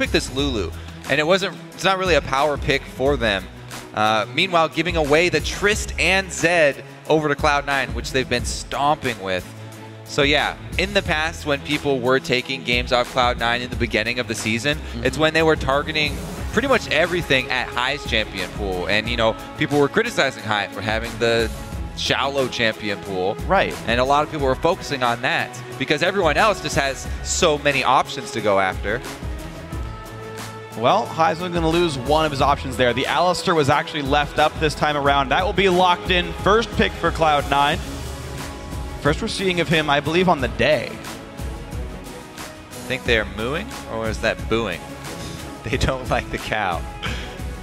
picked this Lulu, and it's not really a power pick for them. Meanwhile, giving away the Trist and Zed over to Cloud9, which they've been stomping with. So yeah, in the past when people were taking games off Cloud9 in the beginning of the season, it's when they were targeting pretty much everything at High's champion pool. And, you know, people were criticizing High for having the shallow champion pool. Right. And a lot of people were focusing on that because everyone else just has so many options to go after. Well, High's only going to lose one of his options there. The Alistar was actually left up this time around. That will be locked in. First pick for Cloud9. First we're seeing of him, I believe, on the day. I think they're mooing, or is that booing? They don't like the cow.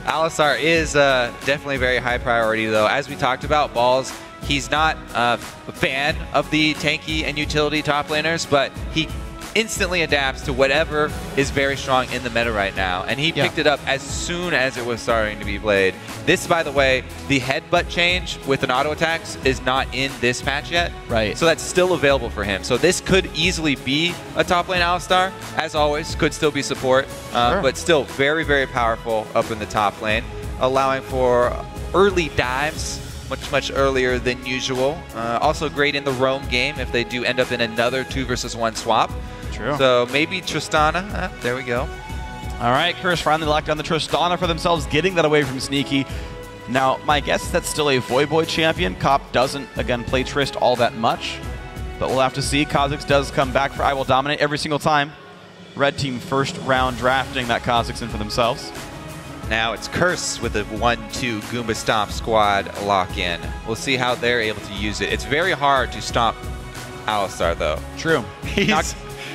Alistar is definitely very high priority, though. As we talked about, Balls, he's not a fan of the tanky and utility top laners, but he instantly adapts to whatever is very strong in the meta right now. And he picked it up as soon as it was starting to be played. This, by the way, the headbutt change with an auto attacks is not in this patch yet. Right. So that's still available for him. So this could easily be a top lane Alistar. As always, could still be support, but still very, very powerful up in the top lane, allowing for early dives much earlier than usual. Also great in the roam game if they do end up in another 2 versus 1 swap. True. So maybe Tristana. There we go. All right, Curse finally locked down the Tristana for themselves, getting that away from Sneaky. Now, my guess is that's still a Voyboy champion. Cop doesn't, again, play Trist all that much, but we'll have to see. Kha'Zix does come back for IWillDominate every single time. Red team first round drafting that Kha'Zix in for themselves. Now it's Curse with a 1-2 Goomba Stomp squad lock-in. We'll see how they're able to use it. It's very hard to stomp Alistar, though. True.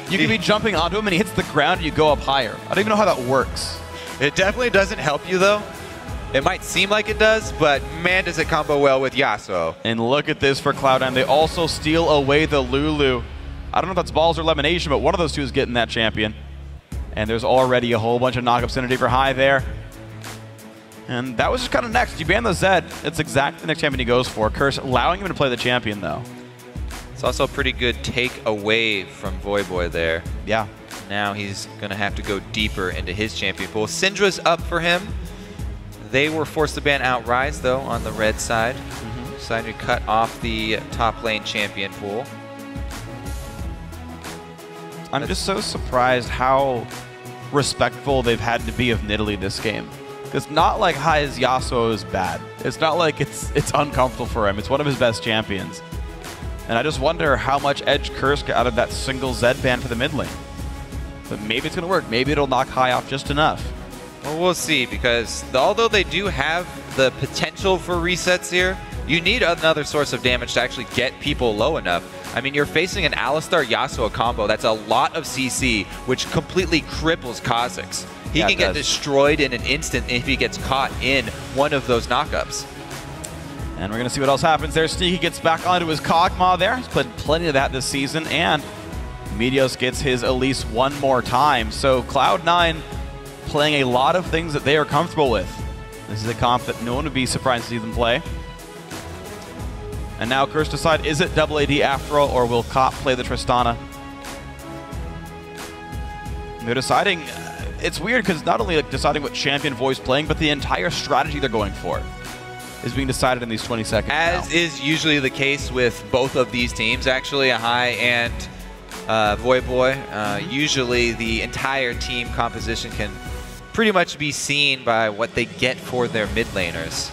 You can be jumping onto him and he hits the ground and you go up higher. I don't even know how that works. It definitely doesn't help you, though. It might seem like it does, but man, does it combo well with Yasuo. And look at this for Cloud9. They also steal away the Lulu. I don't know if that's Balls or LemonNation, but one of those two is getting that champion. And there's already a whole bunch of knock-up synergy for High there. And that was just kind of next. You ban the Zed. It's exactly the next champion he goes for. Curse allowing him to play the champion, though. It's also a pretty good take away from Voyboy there. Yeah. Now he's going to have to go deeper into his champion pool. Syndra's up for him. They were forced to ban Outrise, though, on the red side. Decided to cut off the top lane champion pool. I'm just so surprised how respectful they've had to be of Nidalee this game. It's not like High's Yasuo is bad. It's not like it's uncomfortable for him. It's one of his best champions. And I just wonder how much edge Curse got out of that single Zed ban for the mid lane. But maybe it's going to work. Maybe it'll knock High off just enough. Well, we'll see, because although they do have the potential for resets here, you need another source of damage to actually get people low enough. I mean, you're facing an Alistar-Yasuo combo. That's a lot of CC, which completely cripples Kha'Zix. He can get destroyed in an instant if he gets caught in one of those knockups. And we're going to see what else happens there. Sneaky gets back onto his KOg'Maw there. He's played plenty of that this season. And Meteos gets his Elise one more time. So Cloud9 playing a lot of things that they are comfortable with. This is a comp that no one would be surprised to see them play. And now Curse decide, is it double AD after all, or will Cop play the Tristana? They're deciding. It's weird because not only like deciding what champion Voi's playing, but the entire strategy they're going for is being decided in these 20 seconds As now. is usually the case with both of these teams, actually, a High and Voyboy. Usually the entire team composition can pretty much be seen by what they get for their mid laners.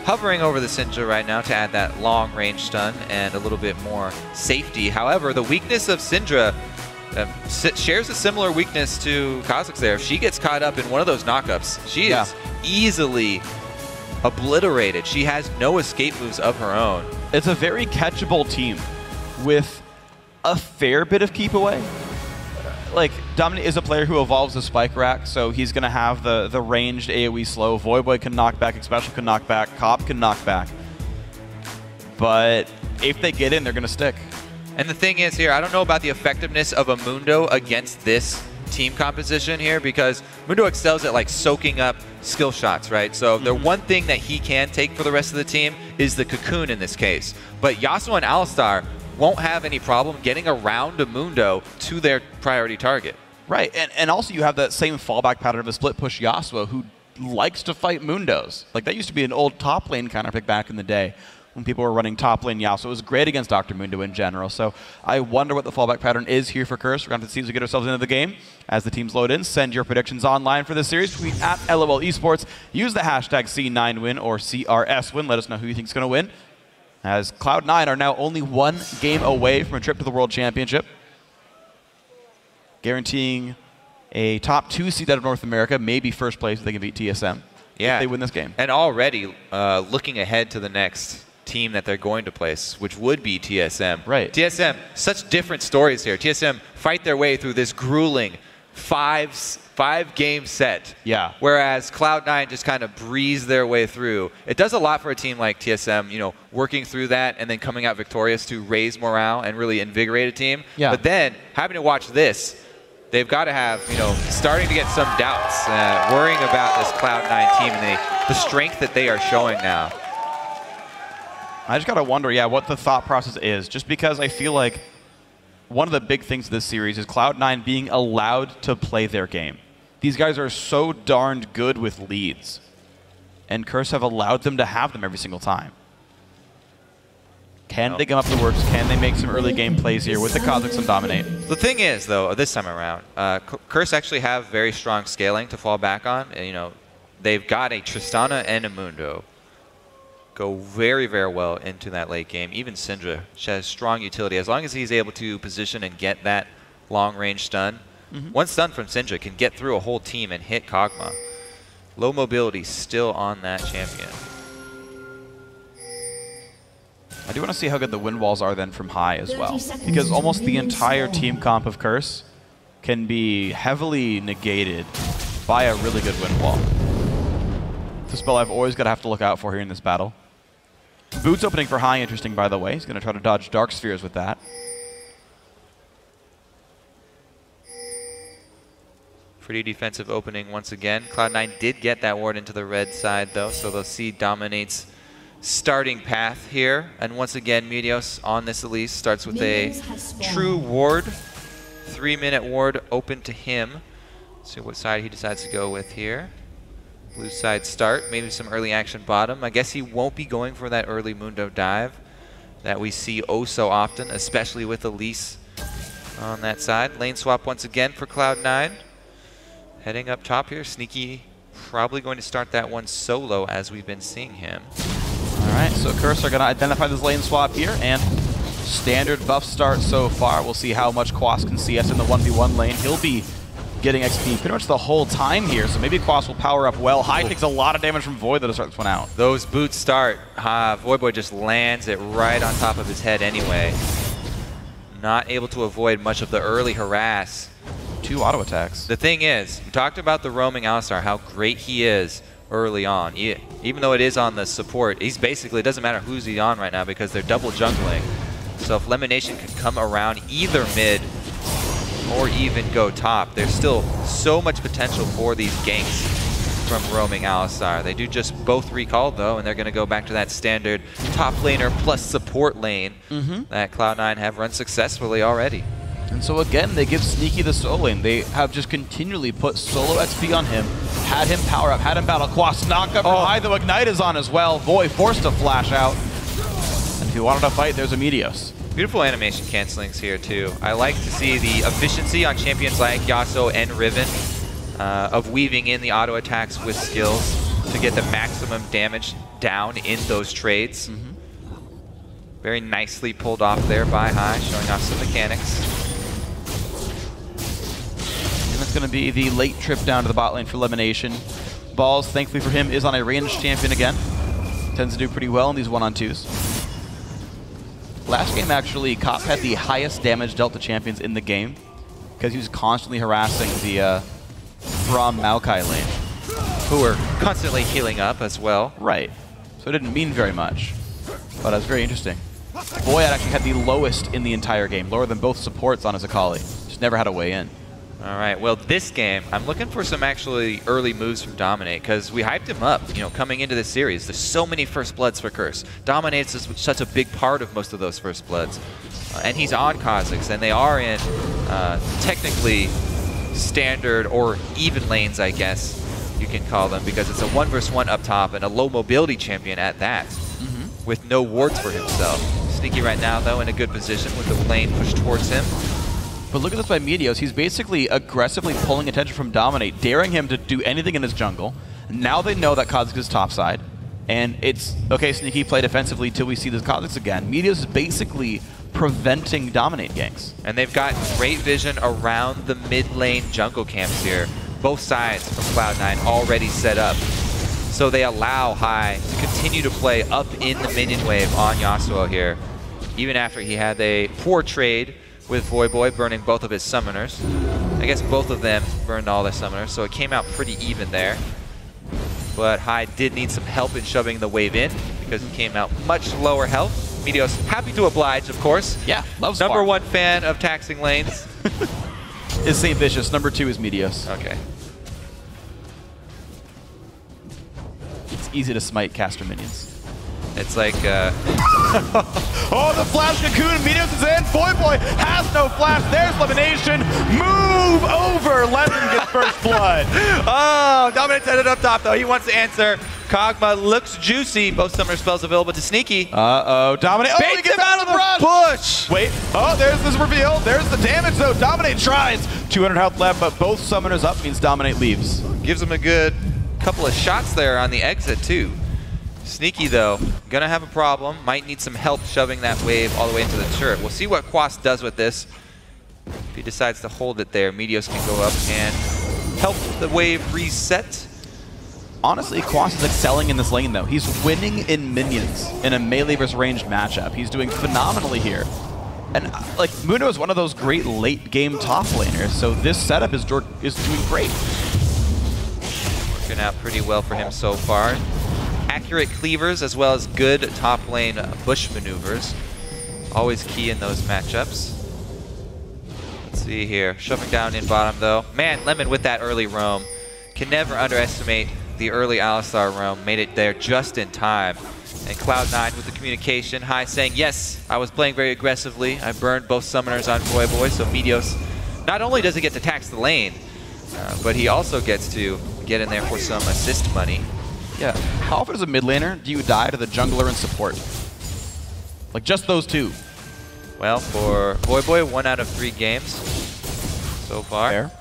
Hovering over the Syndra right now to add that long range stun and a little bit more safety. However, the weakness of Syndra shares a similar weakness to Kha'Zix there. If she gets caught up in one of those knockups, she is easily obliterated. She has no escape moves of her own. It's a very catchable team with a fair bit of keep away. Like, Dominate is a player who evolves the spike rack, so he's going to have the ranged AoE slow. Voyboy can knock back, Xpecial can knock back, Cop can knock back. But if they get in, they're going to stick. And the thing is here, I don't know about the effectiveness of a Mundo against this team composition here, because Mundo excels at like soaking up skill shots, right? So the one thing that he can take for the rest of the team is the cocoon in this case. But Yasuo and Alistar won't have any problem getting around a Mundo to their priority target. Right, and also you have that same fallback pattern of a split push Yasuo who likes to fight Mundos. Like, that used to be an old top lane counter pick back in the day when people were running top lane Yasuo. It was great against Dr. Mundo in general. So I wonder what the fallback pattern is here for Curse. We're going to have to see as we get ourselves into the game. As the teams load in, send your predictions online for this series. Tweet at LOL Esports. Use the hashtag C9win or CRSwin. Let us know who you think is going to win. As Cloud9 are now only one game away from a trip to the World Championship, guaranteeing a top 2 seed out of North America, maybe first place if they can beat TSM. Yeah, if they win this game. And already looking ahead to the next team that they're going to place, which would be TSM. Right. TSM, such different stories here. TSM fight their way through this grueling five-game set. Yeah. Whereas Cloud9 just kind of breeze their way through. It does a lot for a team like TSM, you know, working through that and then coming out victorious to raise morale and really invigorate a team. Yeah. But then having to watch this, they've got to have, you know, starting to get some doubts, worrying about this Cloud9 team and the strength that they are showing now. I just got to wonder, yeah, what the thought process is. Just because I feel like one of the big things of this series is Cloud9 being allowed to play their game. These guys are so darned good with leads. And Curse have allowed them to have them every single time. Can they come up the works? Can they make some early game plays here with the Kha'Zix and Dominate? The thing is, though, this time around, Curse actually have very strong scaling to fall back on. And, you know, they've got a Tristana and a Mundo. Go very, very well into that late game. Even Syndra has strong utility. As long as he's able to position and get that long-range stun, one stun from Syndra can get through a whole team and hit KOg'Maw. Low mobility still on that champion. I do want to see how good the wind walls are then from high as well. Because almost the entire team comp of Curse can be heavily negated by a really good wind wall. It's a spell I've always got to have to look out for here in this battle. Boots opening for high, interesting by the way. He's going to try to dodge Dark Spheres with that. Pretty defensive opening once again. Cloud9 did get that ward into the red side though, so they'll see Dominate's starting path here. And once again, Meteos on this Elise starts with a true ward. 3-minute ward open to him. See what side he decides to go with here. Blue side start, maybe some early action bottom. I guess he won't be going for that early Mundo dive that we see oh so often, especially with Elise on that side. Lane swap once again for Cloud9. Heading up top here, Sneaky probably going to start that one solo as we've been seeing him. Alright, so Curse are going to identify this lane swap here, and standard buff start so far. We'll see how much Quas can CS in the 1v1 lane. He'll be getting XP pretty much the whole time here, so maybe Quas will power up well. High takes a lot of damage from Void to start this one out. Those boots start. Voyboy just lands it right on top of his head anyway. Not able to avoid much of the early harass. 2 auto attacks. The thing is, we talked about the roaming Alistar, how great he is early on. Even though it is on the support, he's basically, it doesn't matter who's he on right now because they're double jungling. So if LemonNation can come around either mid or even go top, there's still so much potential for these ganks from roaming Alistar. They do just both recall though, and they're going to go back to that standard top laner plus support lane that Cloud9 have run successfully already. And so again, they give Sneaky the solo lane. They have just continually put solo XP on him, had him power up, had him battle. Quas knock up from high, though Ignite is on as well. Void forced to flash out. And if you wanted to fight, there's a Meteos. Beautiful animation cancelings here too. I like to see the efficiency on champions like Yasuo and Riven of weaving in the auto attacks with skills to get the maximum damage down in those trades. Very nicely pulled off there by High, showing off some mechanics. And it's going to be the late trip down to the bot lane for LemonNation. Balls, thankfully for him, is on a ranged champion again. Tends to do pretty well in these 1-on-2s. Last game, actually, Cop had the highest damage dealt to champions in the game because he was constantly harassing the Braum Maokai lane. Who were constantly healing up as well. Right. So it didn't mean very much, but it was very interesting. Void actually had the lowest in the entire game, lower than both supports on his Akali. Just never had a way in. All right, well, this game, I'm looking for some actually early moves from Dominate because we hyped him up, you know, coming into this series. There's so many First Bloods for Curse. Dominate's is such a big part of most of those First Bloods. And he's on Kha'Zix, and they are in technically standard or even lanes, I guess you can call them, because it's a 1v1 up top and a low mobility champion at that, with no wards for himself. Sneaky right now, though, in a good position with the lane pushed towards him. But look at this by Meteos. He's basically aggressively pulling attention from Dominate, daring him to do anything in his jungle. Now they know that Kha'Zix is topside. And it's, okay, Sneaky, play defensively till we see this Kha'Zix again. Meteos is basically preventing Dominate ganks. And they've got great vision around the mid lane jungle camps here. Both sides from Cloud9 already set up. So they allow High to continue to play up in the minion wave on Yasuo here, even after he had a poor trade with Voyboy burning both of his summoners. I guess both of them burned all their summoners, so it came out pretty even there. But High did need some help in shoving the wave in, because he came out much lower health. Meteos happy to oblige, of course. Yeah, loves Number one fan of taxing lanes. Is St. Vicious. Number 2 is Meteos. Okay. It's easy to smite caster minions. It's like, oh, the flash cocoon, Meteos is in, Voyboy has no flash, there's LemonNation, move over, Lemon gets first blood. Oh, Dominate's headed up top though, he wants to answer. KOg'Maw looks juicy, both summoner spells available to Sneaky. Uh-oh, Dominate, oh, he gets out of the brush! Push! Wait, oh, there's this reveal, there's the damage though, Dominate tries. 200 health left, but both summoners up means Dominate leaves. Gives him a good couple of shots there on the exit too. Sneaky, though, gonna have a problem. Might need some help shoving that wave all the way into the turret. We'll see what Quas does with this. If he decides to hold it there, Meteos can go up and help the wave reset. Honestly, Quas is excelling in this lane, though. He's winning in minions in a melee versus ranged matchup. He's doing phenomenally here. And, like, Mundo is one of those great late-game top laners, so this setup is doing great. Working out pretty well for him so far. Accurate cleavers as well as good top lane bush maneuvers. Always key in those matchups. Let's see here. Shoving down in bottom though. Man, Lemon with that early roam. Can never underestimate the early Alistar roam. Made it there just in time. And Cloud9 with the communication. High saying, yes, I was playing very aggressively. I burned both summoners on Voyboy. So Meteos, not only does he get to tax the lane, but he also gets to get in there for some assist money. Yeah. How often as a mid laner do you die to the jungler and support? Like just those two. Well, for Voyboy, 1 out of 3 games so far. Fair.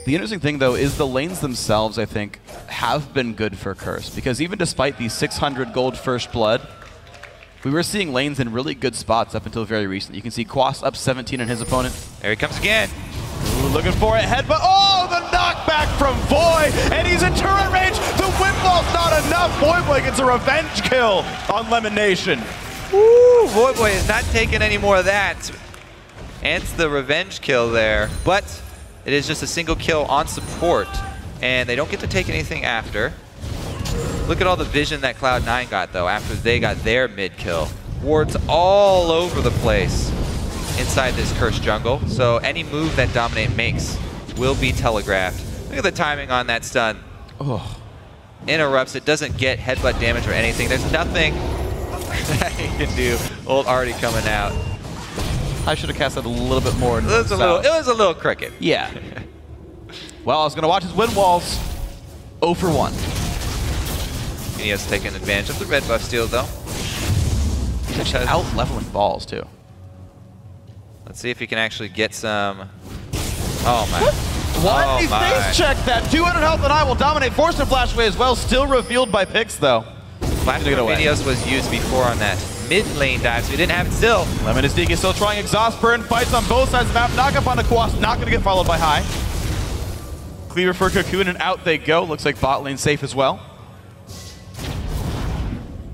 The interesting thing, though, is the lanes themselves, I think, have been good for Curse. Because even despite the 600 gold first blood, we were seeing lanes in really good spots up until very recently. You can see Quas up 17 on his opponent. There he comes again. Ooh, looking for a headbutt. Oh, the knockback from Voy, and he's in turret range. The whip wall's not enough. Voyboy gets a revenge kill on LemonNation. Woo, Voyboy is not taking any more of that. And it's the revenge kill there, but it is just a single kill on support, and they don't get to take anything after. Look at all the vision that Cloud9 got, though, after they got their mid kill. Wards all over the place inside this cursed jungle, so any move that Dominate makes will be telegraphed. Look at the timing on that stun. Oh. Interrupts, it doesn't get headbutt damage or anything. There's nothing that he can do. Ult already coming out. I should have cast that a little bit more. It was a little crooked. Yeah. Well, I was going to watch his win walls. 0 for 1. He has taken advantage of the red buff steal, though. He's actually out-leveling balls, too. Let's see if he can actually get some... Oh, my. What? Oh, He face checked that. 200 health and I will dominate. Forced to flash away as well. Still revealed by PIX, though. Flash Meteos was used before on that mid lane dive, so he didn't have it still. Lemon is still trying exhaust burn. Fights on both sides of the map. Knock up on the Quas. Not going to get followed by High. Cleaver for Cocoon, and out they go. Looks like bot lane safe as well.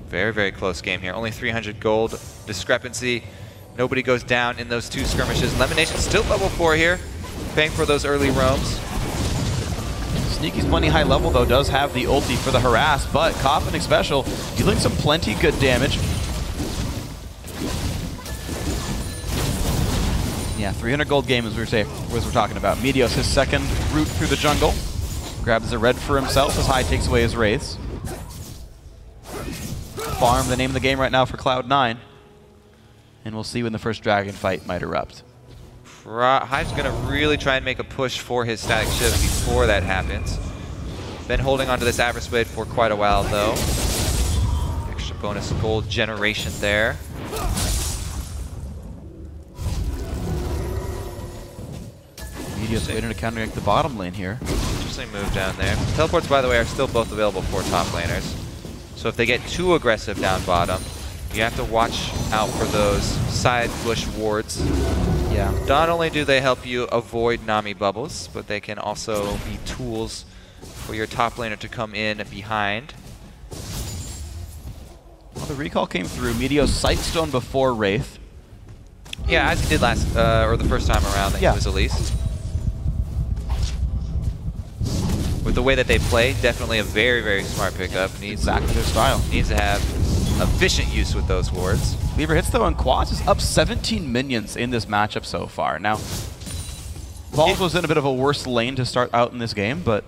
Very, very close game here. Only 300 gold discrepancy. Nobody goes down in those 2 skirmishes. LemonNation still level 4 here, paying for those early roams. Sneaky's plenty high level, though, does have the ulti for the harass, but Coffin Xpecial dealing some plenty good damage. Yeah, 300 gold game as we're talking about. Meteos, his second route through the jungle. Grabs a red for himself as High takes away his wraiths. Farm, the name of the game right now for Cloud9. And we'll see when the first dragon fight might erupt. Hive's going to really try and make a push for his static shift before that happens. Been holding onto this Avarice Blade for quite a while, though. Extra bonus gold generation there. Meteos waiting to counteract the bottom lane here. Interesting move down there. Teleports, by the way, are still both available for top laners. So if they get too aggressive down bottom, you have to watch out for those side bush wards. Yeah. Not only do they help you avoid Nami bubbles, but they can also be tools for your top laner to come in behind. Well, the recall came through. Meteos Sightstone before Wraith. Yeah, as he did last, or the first time around that he was Elise. With the way that they play, definitely a very, very smart pickup. Needs exactly their style. Needs to have efficient use with those wards. Lever hits though, and Quas is up 17 minions in this matchup so far. Now, Balls was in a bit of a worse lane to start out in this game, but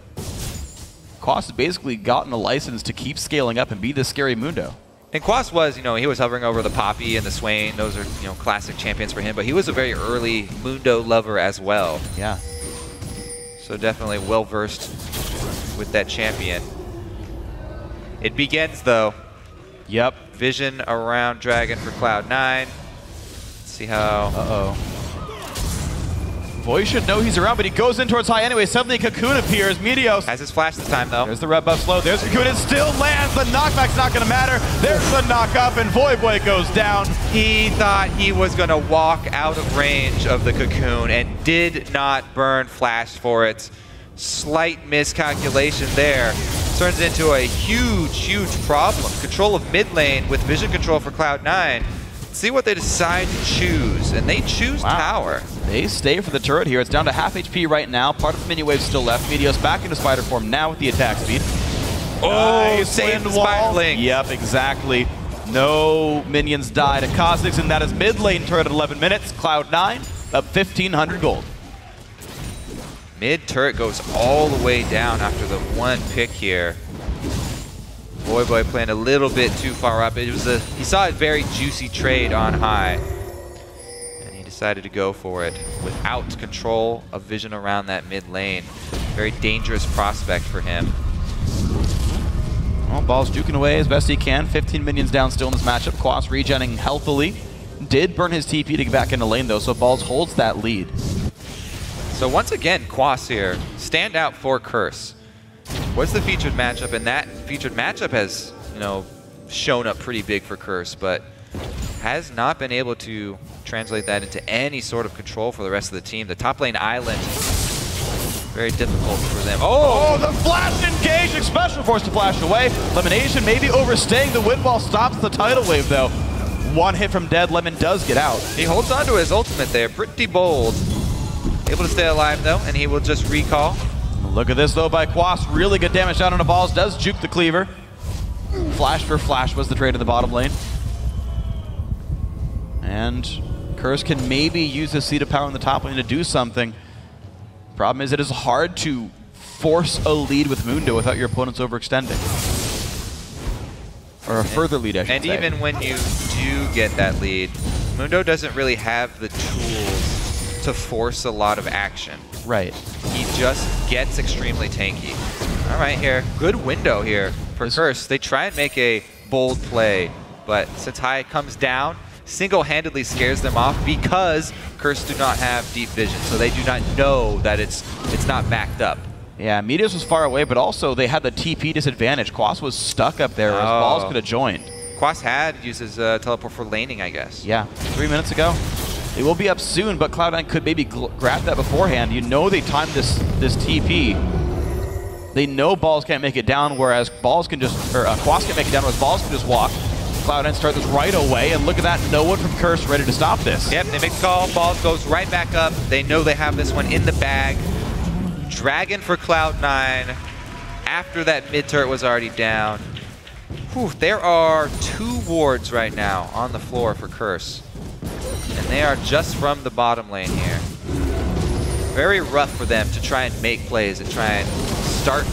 Quas has basically gotten a license to keep scaling up and be the scary Mundo. And Quas was, he was hovering over the Poppy and the Swain. Those are, classic champions for him, but he was a very early Mundo lover as well. Yeah. So definitely well-versed with that champion. It begins, though. Yep. Vision around Dragon for Cloud9. Let's see how... Voy should know he's around, but he goes in towards high anyway. Suddenly Cocoon appears. Meteos has his flash this time, though. There's the red buff slow. There's Cocoon. It still lands. The knockback's not going to matter. There's the knock up, and Voyboy goes down. He thought he was going to walk out of range of the Cocoon and did not burn flash for it. Slight miscalculation there. Turns into a huge, huge problem. Control of mid lane with vision control for Cloud9. See what they decide to choose, and they choose tower. They stay for the turret here. It's down to half HP right now. Part of the mini wave still left. Meteos back into spider form now with the attack speed. Oh, save the spiderling. Yep, exactly. No minions die to Kha'Zix, and that is mid lane turret at 11 minutes. Cloud9 up 1,500 gold. Mid turret goes all the way down after the one pick here. Voyboy playing a little bit too far up. He saw a very juicy trade on high, and he decided to go for it without control of vision around that mid lane. Very dangerous prospect for him. Well, Ball's juking away as best he can. 15 minions down still in this matchup. Quas regenning healthily. Did burn his TP to get back into lane though, so Balls holds that lead. So once again, Quas here, stand out for Curse. What's the featured matchup? And that featured matchup has, shown up pretty big for Curse, but has not been able to translate that into any sort of control for the rest of the team. The top lane island, very difficult for them. Oh, the flash engage! Xpecial forced to flash away. LemonNation maybe overstaying the wind wall, stops the tidal wave though. One hit from dead, Lemon does get out. He holds on to his ultimate there, pretty bold. Able to stay alive though, and he will just recall. Look at this though by Quas, really good damage down on the Balls, does juke the cleaver. Flash for flash was the trade in the bottom lane. And Curse can maybe use his seat of power in the top lane to do something. Problem is it is hard to force a lead with Mundo without your opponents overextending. Or a further lead, I should say. And even when you do get that lead, Mundo doesn't really have the tools to force a lot of action. Right. He just gets extremely tanky. All right, here. Good window here for Curse. They try and make a bold play, but since High comes down, single-handedly scares them off because Curse do not have deep vision, so they do not know that it's not backed up. Yeah, Meteos was far away, but also they had the TP disadvantage. Quas was stuck up there, as Balls could have joined. Quas had used his teleport for laning, I guess. Yeah, 3 minutes ago. They will be up soon, but Cloud9 could maybe grab that beforehand. You know they timed this TP. They know Balls can't make it down, whereas Balls can just, or Quas can't make it down, whereas Balls can just walk. Cloud9 start this right away, and look at that, no one from Curse ready to stop this. Yep, they make the call, Balls goes right back up. They know they have this one in the bag. Dragon for Cloud9 after that mid turret was already down. Whew, there are 2 wards right now on the floor for Curse. And they are just from the bottom lane here. Very rough for them to try and make plays and try and start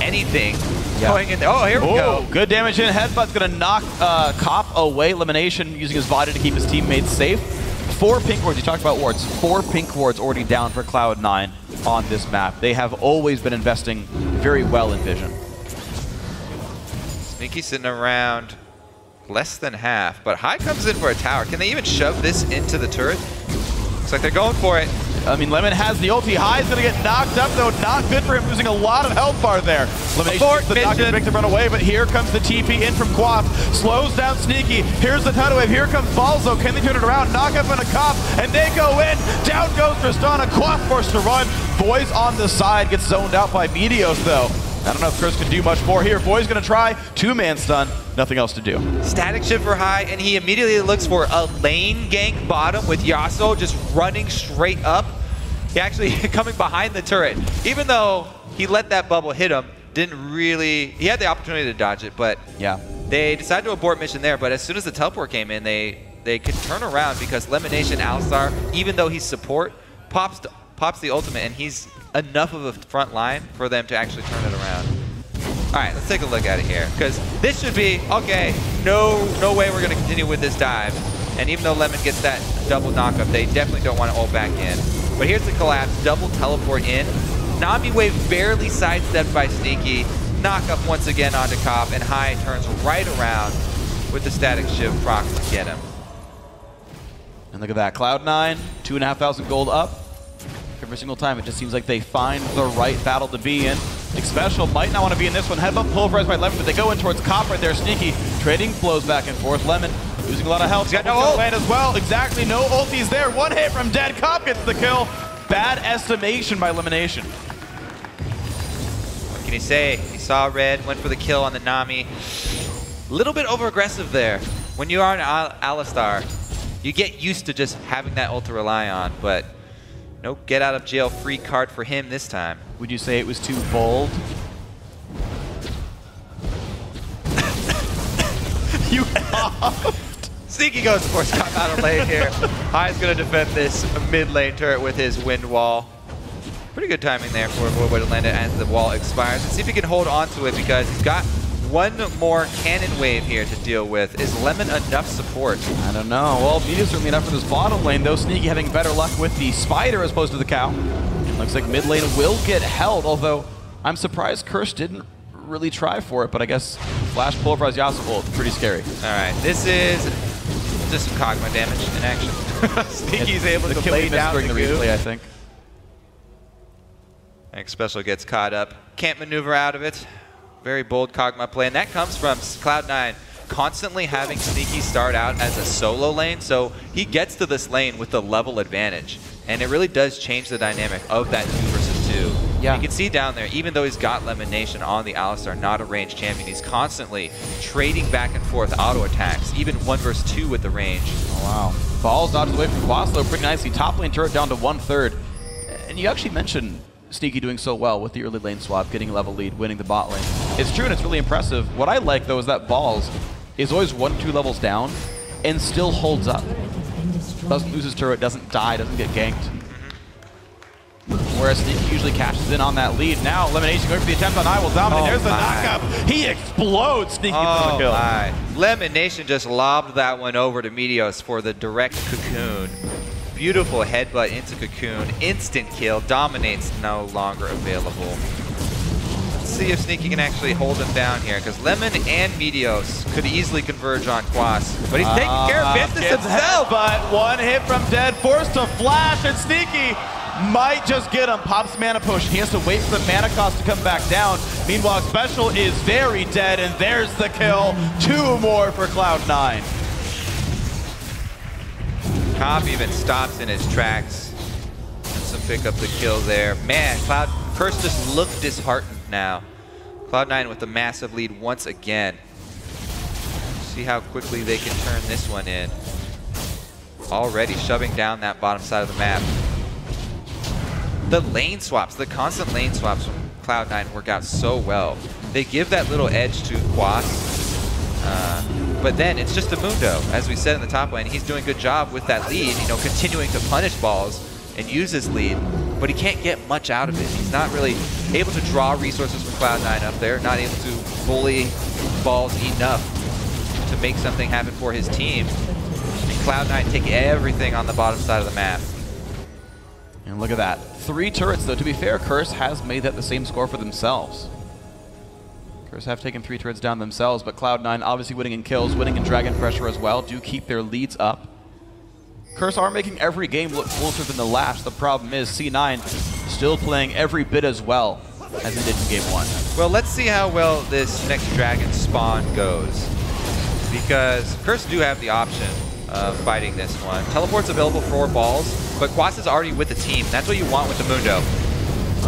anything going in there. Oh, here we go. Good damage in. Headbutt's going to knock Cop away. LemonNation using his body to keep his teammates safe. 4 pink wards, you talked about wards, 4 pink wards already down for Cloud9 on this map. They have always been investing very well in vision. Sneaky sitting around less than half, but High comes in for a tower. Can they even shove this into the turret? Looks like they're going for it. I mean, Lemon has the ulti. High is going to get knocked up, though. Not good for him, losing a lot of health bar there. LemonNation, the knock is to run away, but here comes the TP in from Quas. Slows down Sneaky. Here's the tidal wave. Here comes Balzo. Can they turn it around? Knock up in a cop, and they go in. Down goes Tristana. Quas forced to run. Boys on the side gets zoned out by Meteos, though. I don't know if Chris can do much more here. Boy's going to try. 2-man stun. Nothing else to do. Static shift for High, and he immediately looks for a lane gank bottom with Yasuo just running straight up. He actually coming behind the turret. Even though he let that bubble hit him, didn't really... He had the opportunity to dodge it, but yeah, they decided to abort mission there. But as soon as the teleport came in, they could turn around because LemonNation, Alistar, even though he's support, pops the ultimate, and he's enough of a front line for them to actually turn it around. All right, let's take a look at it here, because this should be, okay, no way we're going to continue with this dive. And even though Lemon gets that double knockup, they definitely don't want to ult back in. But here's the collapse, double teleport in. Nami wave barely sidestepped by Sneaky. Knock up once again onto Cop, and High turns right around with the static shift proc to get him. And look at that, Cloud9, 2,500 gold up. Every single time, it just seems like they find the right battle to be in. Xpecial might not want to be in this one. Headbutt pulverized by Lemon, but they go in towards Cop right there. Sneaky trading blows back and forth. Lemon losing a lot of health. He's got no ult. Land as well. Exactly, no ultis there. One hit from dead. Cop gets the kill. Bad estimation by LemonNation. What can you say? He saw red, went for the kill on the Nami. A little bit over aggressive there. When you are an Alistar, you get used to just having that ult to rely on, but no get out of jail free card for him this time. Would you say it was too bold? You coughed. Sneaky goes for top out of lane here. High's going to defend this mid lane turret with his wind wall. Pretty good timing there for Voyboy to land it as the wall expires. And see if he can hold on to it, because he's got one more cannon wave here to deal with. Is Lemon enough support? I don't know. Well, Meteos certainly enough for this bottom lane, though. Sneaky having better luck with the spider as opposed to the cow. Looks like mid lane will get held, although I'm surprised Curse didn't really try for it, but I guess flash pulverize Yasuo, pretty scary. All right, this is just some KOg'Maw damage in action. Sneaky's able to lay down during the replay, I think. Xpecial gets caught up. Can't maneuver out of it. Very bold KOg'Maw play, and that comes from Cloud9 constantly having Sneaky start out as a solo lane, so he gets to this lane with the level advantage, and it really does change the dynamic of that 2 versus 2. Yeah. You can see down there, even though he's got LemonNation on the Alistar, not a ranged champion, he's constantly trading back and forth auto attacks, even 1 versus 2 with the range. Oh, wow. Balls dodges away from Quas, though, pretty nicely. Top lane turret down to 1/3. And you actually mentioned Sneaky doing so well with the early lane swap, getting level lead, winning the bot lane. It's true, and it's really impressive. What I like, though, is that Balls is always 1-2 levels down and still holds up. Doesn't lose his turret, doesn't die, doesn't get ganked. Whereas Sneaky usually cashes in on that lead. Now, LemonNation going for the attempt on IWillDominate. There's the knockup. He explodes. Sneaky for the kill. My. LemonNation just lobbed that one over to Meteos for the direct cocoon. Beautiful headbutt into cocoon. Instant kill. Dominate's no longer available. Let's see if Sneaky can actually hold him down here, because Lemon and Meteos could easily converge on Quas. But he's taking care of business himself. But one hit from dead, forced to flash, and Sneaky might just get him. Pops mana push. He has to wait for the mana cost to come back down. Meanwhile, Xpecial is very dead, and there's the kill. 2 more for Cloud9. Cop even stops in his tracks. Some pick up the kill there. Man, Curse just looked disheartened now. Cloud9 with a massive lead once again. See how quickly they can turn this one in. Already shoving down that bottom side of the map. The lane swaps, the constant lane swaps from Cloud9 work out so well. They give that little edge to Quas. But then it's just a Mundo, as we said in the top lane. He's doing a good job with that lead, you know, continuing to punish Balls and use his lead, but he can't get much out of it. He's not really able to draw resources from Cloud9 up there, not able to bully Balls enough to make something happen for his team. And Cloud9 take everything on the bottom side of the map. And look at that. 3 turrets, though. To be fair, Curse has made that the same score for themselves. Curse have taken 3 turrets down themselves, but Cloud9 obviously winning in kills, winning in dragon pressure as well, do keep their leads up. Curse are making every game look closer than the last. The problem is C9 still playing every bit as well as he did in game 1. Well, let's see how well this next dragon spawn goes. Because Curse do have the option of fighting this one. Teleport's available for balls, but Quas is already with the team. That's what you want with the Mundo.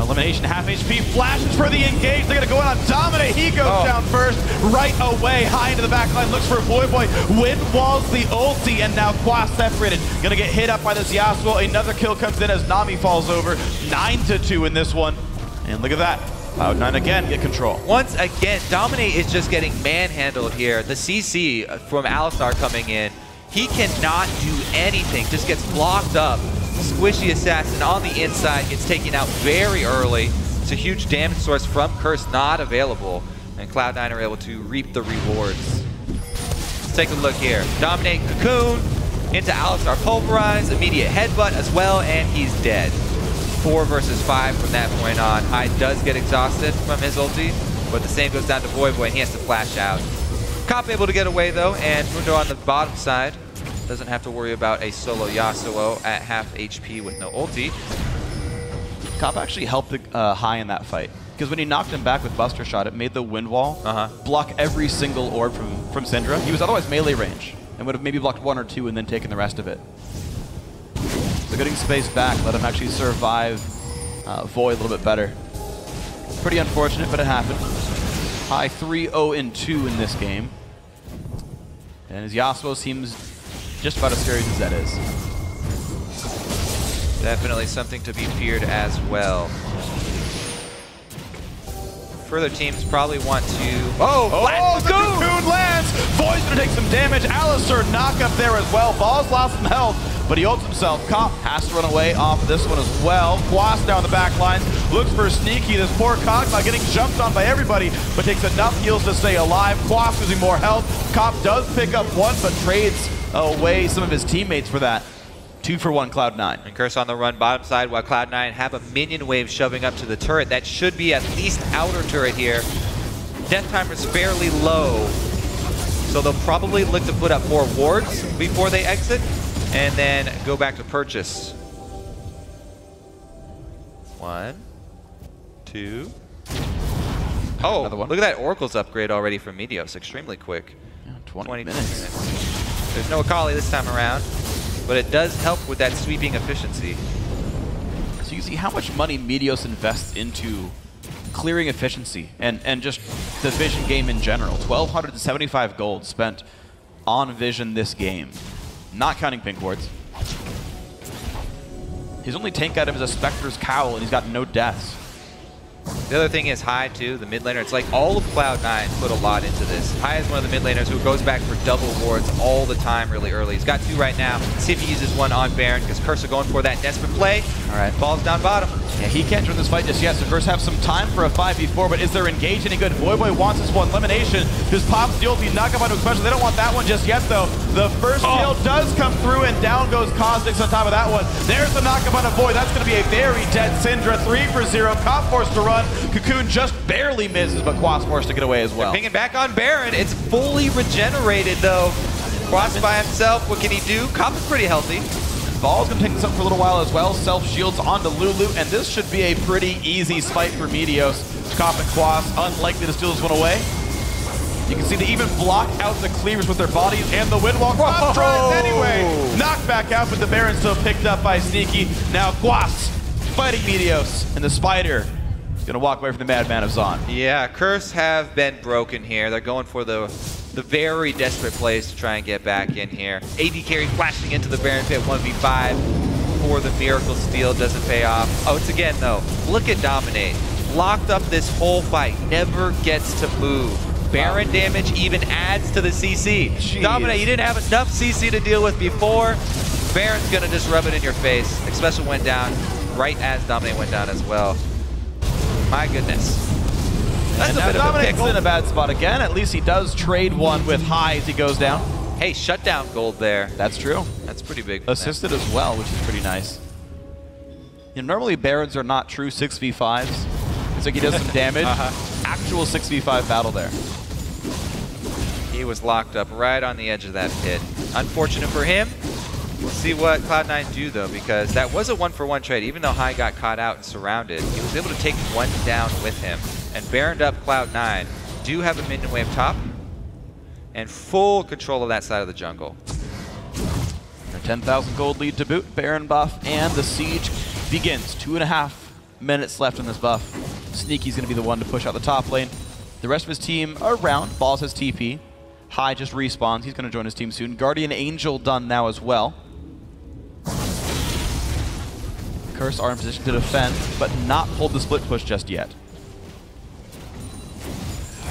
Elimination, half HP, flashes for the engage. They're going to go in on Dominate. He goes down first, right away. High into the back line, looks for Voyboy. Wind walls the ulti, and now Quas separated. Going to get hit up by this Yasuo. Another kill comes in as Nami falls over. 9-2 in this one. And look at that. Cloud9 again get control. Once again, Dominate is just getting manhandled here. The CC from Alistar coming in. He cannot do anything, just gets blocked up. Squishy Assassin on the inside gets taken out very early. It's a huge damage source from Curse not available, and Cloud9 are able to reap the rewards. Let's take a look here. Dominate Cocoon into Alistar Pulverize, immediate headbutt as well, and he's dead. 4 versus 5 from that point on. Hyde does get exhausted from his ulti, but the same goes down to Voyboy, and he has to flash out. Cop able to get away though, and Mundo on the bottom side doesn't have to worry about a solo Yasuo at half HP with no ulti. Cop actually helped High in that fight, because when he knocked him back with Buster Shot, it made the wind wall block every single orb from Syndra. He was otherwise melee range, and would have maybe blocked 1 or 2 and then taken the rest of it. So getting space back let him actually survive Void a little bit better. Pretty unfortunate, but it happened. High 3-0-2 in this game. And his Yasuo seems just about as scary as Zed is. Definitely something to be feared as well. Further teams probably want to... the Cocoon lands! Void's gonna take some damage. Alistar knock up there as well. Ball's lost some health, but he ults himself. Cop has to run away off of this one as well. Quas down the back line, looks for Sneaky. This poor KOg'Maw getting jumped on by everybody, but takes enough heals to stay alive. Quas losing more health. Cop does pick up 1, but trades away some of his teammates for that. 2 for 1 Cloud9. And Curse on the run bottom side while Cloud9 have a minion wave shoving up to the turret. That should be at least outer turret here. Death timer is fairly low, so they'll probably look to put up more wards before they exit and then go back to purchase. 1, 2. Oh, another one. Look at that Oracle's upgrade already from Meteos. Extremely quick. Yeah, 20 minutes. There's no Akali this time around, but it does help with that sweeping efficiency. So you see how much money Meteos invests into clearing efficiency and just the Vision game in general. 1,275 gold spent on Vision this game, not counting pink wards. His only tank item is a Spectre's Cowl, and he's got no deaths. The other thing is High, too, the mid laner. It's like all of Cloud9 put a lot into this. High is one of the mid laners who goes back for double wards all the time really early. He's got 2 right now. Let's see if he uses 1 on Baron, because Curse are going for that desperate play. All right, falls down bottom. Yeah, he can't join this fight just yet, so Curse have some time for a 5v4, but is there engage any good? Voyboy wants this one. LemonNation just pops the ulti, knock him onto Xpecial. They don't want that one just yet, though. The first kill does come through, and down goes Kha'Zix on top of that one. There's the knock-up on a Void. That's going to be a very dead Syndra. 3 for 0. Cop forced to run. Cocoon just barely misses, but Quas forced to get away as well. They're pinging back on Baron. It's fully regenerated, though. Quas by himself. What can he do? Cop is pretty healthy. Ball's going to take this up for a little while as well. Self-shields onto Lulu, and this should be a pretty easy fight for Meteos. Cop and Quas unlikely to steal this one away. You can see they even block out the cleavers with their bodies, and the wind wall. Quas tries anyway. Knocked back out, but the Baron still picked up by Sneaky. Now Quas fighting Meteos, and the Spider is going to walk away from the Madman of Zon. Yeah, Curse have been broken here. They're going for the very desperate plays to try and get back in here. AD carry flashing into the Baron pit 1v5 for the Miracle Steal. Doesn't pay off. Oh, it's again, though. Look at Dominate. Locked up this whole fight. Never gets to move. Baron damage even adds to the CC. Jeez. Dominate, you didn't have enough CC to deal with before. Baron's going to just rub it in your face. Xpecial went down right as Dominate went down as well. My goodness. That's and a bit of a Dominate's pickle. in a bad spot again. At least he does trade one with High as he goes down. Hey, shutdown gold there. That's true. That's pretty big. Assisted as well, which is pretty nice. You know, normally Barons are not true 6v5s. It's like he does some damage. Actual 6v5 battle there. He was locked up right on the edge of that pit. Unfortunate for him. We'll see what Cloud9 do, though, because that was a 1-for-1 trade. Even though High got caught out and surrounded, he was able to take one down with him. And Baroned up Cloud9. Do have a minion wave top and full control of that side of the jungle. A 10,000 gold lead to boot. Baron buff, and the siege begins. 2.5 minutes left in this buff. Sneaky's going to be the one to push out the top lane. The rest of his team are around. Balls has TP. High just respawns. He's going to join his team soon. Guardian Angel done now as well. Curse are in position to defend, but not hold the split push just yet.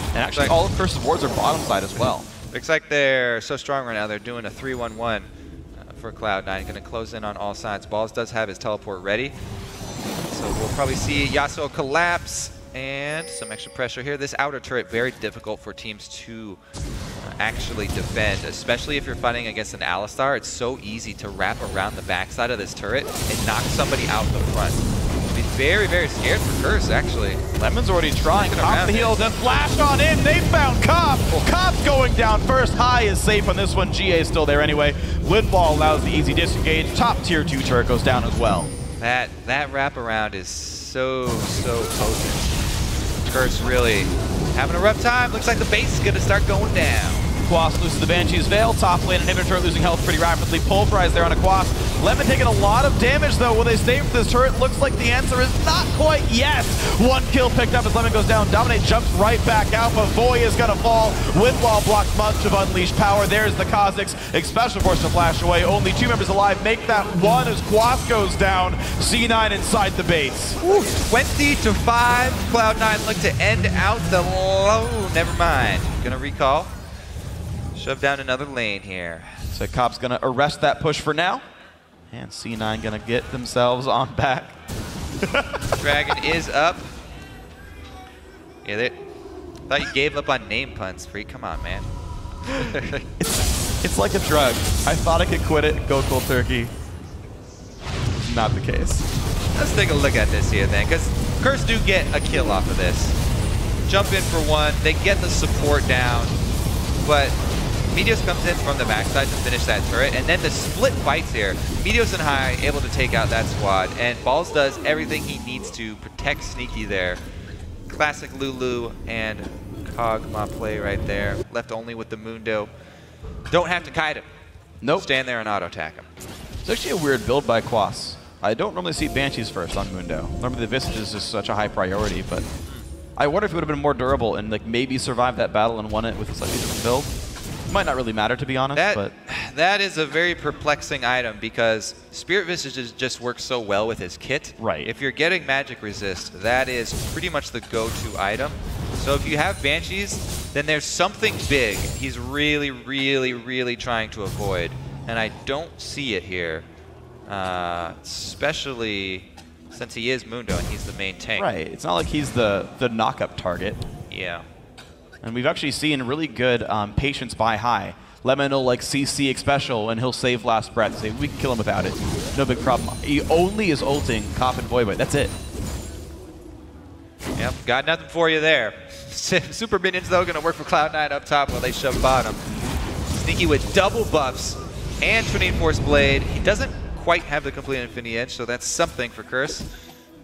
And actually, all of Curse's wards are bottom side as well. Looks like they're so strong right now. They're doing a 3-1-1 for Cloud9. Going to close in on all sides. Balls does have his teleport ready. So we'll probably see Yasuo collapse and some extra pressure here. This outer turret, very difficult for teams to actually defend, especially if you're fighting against an Alistar. It's so easy to wrap around the backside of this turret and knock somebody out the front. Be very, very scared for Curse, actually. Lemon's already trying. Off the heels, then flash on in. They found Cop. Cop's going down first. High is safe on this one. GA is still there anyway. Windwall allows the easy disengage. Top tier 2 turret goes down as well. That wraparound is so potent. Curse really having a rough time. Looks like the base is going to start going down. Quas loses the Banshee's Veil. Top lane inhibitor losing health pretty rapidly. Pulverized there on a Quas. Lemon taking a lot of damage though. Will they stay with this turret? Looks like the answer is not quite yes. One kill picked up as Lemon goes down. Dominate jumps right back out, but Voy is going to fall. Windwall blocks much of unleashed power. There's the Kha'Zix. Xpecial forced to flash away. Only 2 members alive. Make that 1 as Quas goes down. C9 inside the base. 20-5. Cloud9 look to end out the low. Never mind. Gonna recall. Shove down another lane here. So Cop's gonna arrest that push for now. And C9 gonna get themselves on back. Dragon is up. Yeah, they thought you gave up on name puns, Freak. Come on, man. It's like a drug. I thought I could quit it, go cold turkey. Not the case. Let's take a look at this here then, because Curse do get a kill off of this. Jump in for 1, they get the support down, but Meteos comes in from the backside to finish that turret, and then the split fights here. Meteos and High able to take out that squad, and Balls does everything he needs to protect Sneaky there. Classic Lulu and KOg'Maw play right there. Left only with the Mundo. Don't have to kite him. Nope. Stand there and auto-attack him. It's actually a weird build by Quas. I don't normally see Banshees first on Mundo. Normally the Visage is just such a high priority, but I wonder if it would have been more durable and like maybe survived that battle and won it with a slightly different build. Might not really matter, to be honest, but that is a very perplexing item because Spirit Visage just works so well with his kit. Right. If you're getting magic resist, that is pretty much the go-to item. So if you have Banshees, then there's something big he's really trying to avoid, and I don't see it here, especially since he is Mundo and he's the main tank. Right. It's not like he's the knock-up target. Yeah. And we've actually seen really good patience by High. Lemon will like CC Xpecial and he'll save last breath. Say, we can kill him without it. No big problem. He only is ulting Cop and Voyboy. That's it. Yep, got nothing for you there. Super minions though gonna work for Cloud9 up top while they shove bottom. Sneaky with double buffs and Trinity Force Blade. He doesn't quite have the complete Infinity Edge, so that's something for Curse.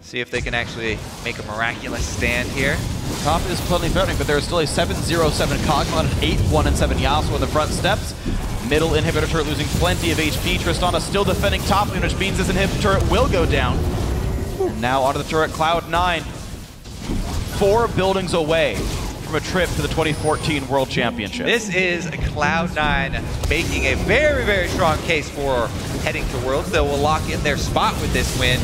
See if they can actually make a miraculous stand here. Top is plenty threatening, but there is still a 7-0-7 KOg'Maw and an 8-1 and 7 Yasuo in the front steps. Middle inhibitor turret losing plenty of HP. Tristana still defending top lane, which means this inhibitor turret will go down. And now onto the turret, Cloud9. 4 buildings away from a trip to the 2014 World Championship. This is Cloud9 making a very strong case for heading to Worlds. They will lock in their spot with this win.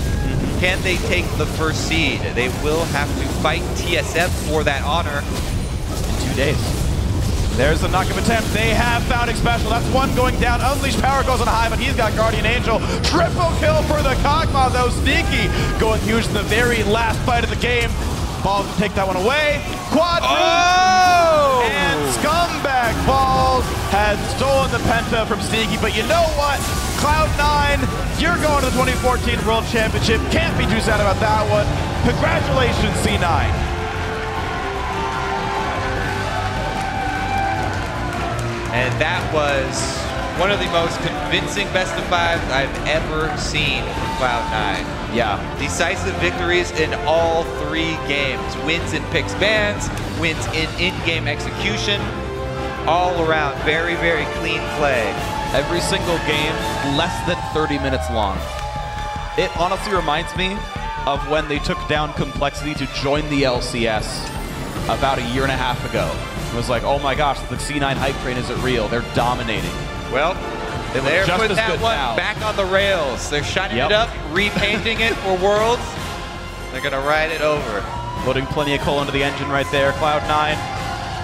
Can they take the first seed? They will have to fight TSM for that honor. In 2 days. There's the knock-up attempt. They have found Xpecial. That's 1 going down. Unleashed power goes on High, but he's got Guardian Angel. Triple kill for the KOg'Maw, though. Sneaky going huge in the very last fight of the game. Balls to take that one away. Quad. Oh! And scumbag Balls had stolen the Penta from Sneaky, but you know what? Cloud9, you're going to the 2014 World Championship. Can't be too sad about that one. Congratulations, C9. And that was one of the most convincing best of fives I've ever seen from Cloud9. Yeah. Decisive victories in all 3 games. Wins in picks bans, wins in in-game execution. All around, very, very clean play. Every single game, less than 30 minutes long. It honestly reminds me of when they took down Complexity to join the LCS about a year and a half ago. It was like, oh my gosh, the C9 hype train isn't real. They're dominating. Well, they're just putting as that good one now. back on the rails. They're shining it up, repainting it for Worlds. They're going to ride it over. Putting plenty of coal into the engine right there, Cloud9.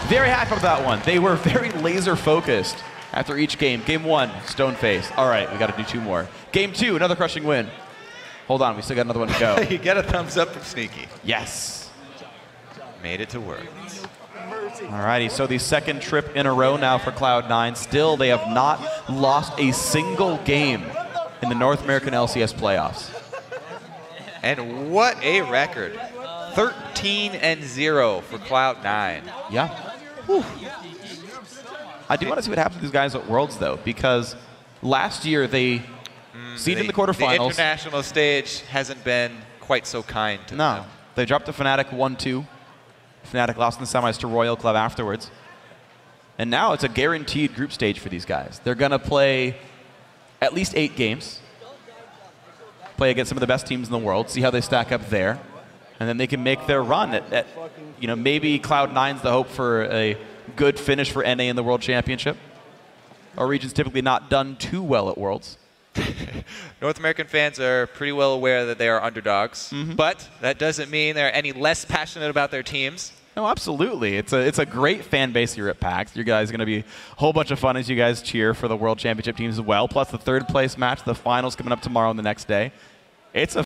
Very happy about that one. They were very laser focused after each game. Game 1, Stoneface. All right, we got to do 2 more. Game 2, another crushing win. Hold on, we still got another one to go. You get a thumbs up from Sneaky. Yes. Made it to Worlds. Alrighty, so the 2nd trip in a row now for Cloud9. Still, they have not lost a single game in the North American LCS playoffs. And what a record. 13-0 for Cloud9. Yeah. Whew. I do want to see what happens to these guys at Worlds, though, because last year they seeded in the quarterfinals. The international stage hasn't been quite so kind to them. No. They dropped to Fnatic 1-2. Fnatic lost in the semis to Royal Club afterwards. And now it's a guaranteed group stage for these guys. They're going to play at least 8 games. Play against some of the best teams in the world, see how they stack up there. And then they can make their run at you know, maybe Cloud9's the hope for a good finish for NA in the World Championship. Our region's typically not done too well at Worlds. North American fans are pretty well aware that they are underdogs, but that doesn't mean they're any less passionate about their teams. No, absolutely. It's a great fan base here at PAX. You guys are going to be a whole bunch of fun as you guys cheer for the World Championship teams as well, plus the 3rd place match, the finals coming up tomorrow and the next day. It's a